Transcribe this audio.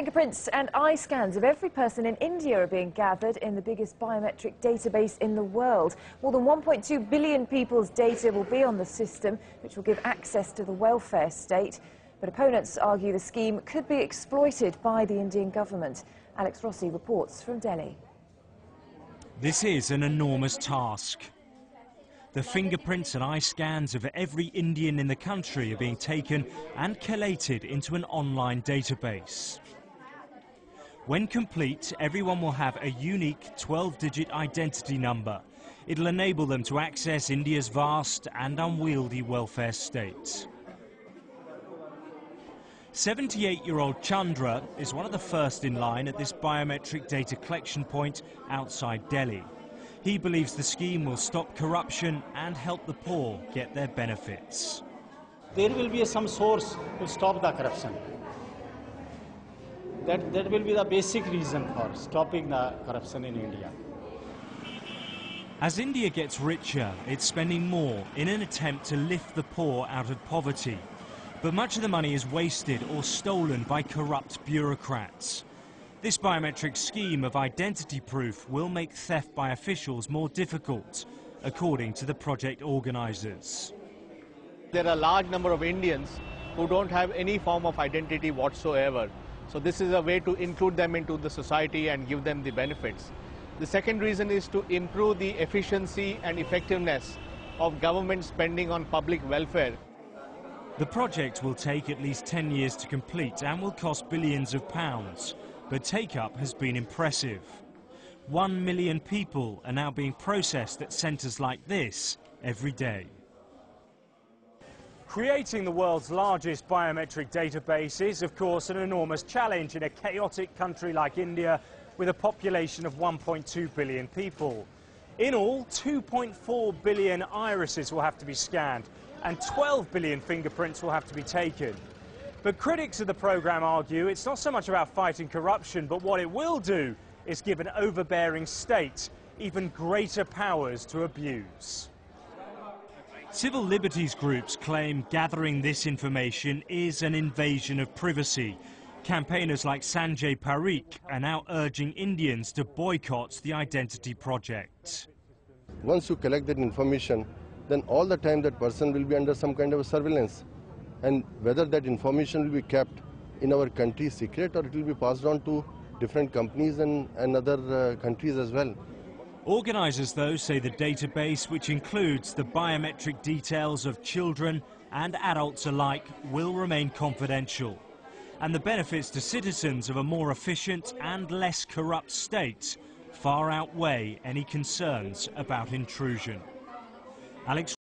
Fingerprints and eye scans of every person in India are being gathered in the biggest biometric database in the world. More than 1.2 billion people's data will be on the system, which will give access to the welfare state. But opponents argue the scheme could be exploited by the Indian government. Alex Rossi reports from Delhi. This is an enormous task. The fingerprints and eye scans of every Indian in the country are being taken and collated into an online database. When complete, everyone will have a unique 12-digit identity number. It'll enable them to access India's vast and unwieldy welfare state. 78-year-old Chandra is one of the first in line at this biometric data collection point outside Delhi. He believes the scheme will stop corruption and help the poor get their benefits. There will be some source to stop the corruption. That will be the basic reason for stopping the corruption in India. As India gets richer, it's spending more in an attempt to lift the poor out of poverty. But much of the money is wasted or stolen by corrupt bureaucrats. This biometric scheme of identity proof will make theft by officials more difficult, according to the project organisers. There are a large number of Indians who don't have any form of identity whatsoever. So this is a way to include them into the society and give them the benefits. The second reason is to improve the efficiency and effectiveness of government spending on public welfare. The project will take at least 10 years to complete and will cost billions of pounds, but take-up has been impressive. 1 million people are now being processed at centres like this every day. Creating the world's largest biometric database is, of course, an enormous challenge in a chaotic country like India with a population of 1.2 billion people. In all, 2.4 billion irises will have to be scanned and 12 billion fingerprints will have to be taken. But critics of the programme argue it's not so much about fighting corruption, but what it will do is give an overbearing state even greater powers to abuse. Civil liberties groups claim gathering this information is an invasion of privacy. Campaigners like Sanjay Parikh are now urging Indians to boycott the identity project. Once you collect that information, then all the time that person will be under some kind of a surveillance. And whether that information will be kept in our country secret or it will be passed on to different companies and other countries as well. Organisers, though, say the database, which includes the biometric details of children and adults alike, will remain confidential. And the benefits to citizens of a more efficient and less corrupt state far outweigh any concerns about intrusion. Alex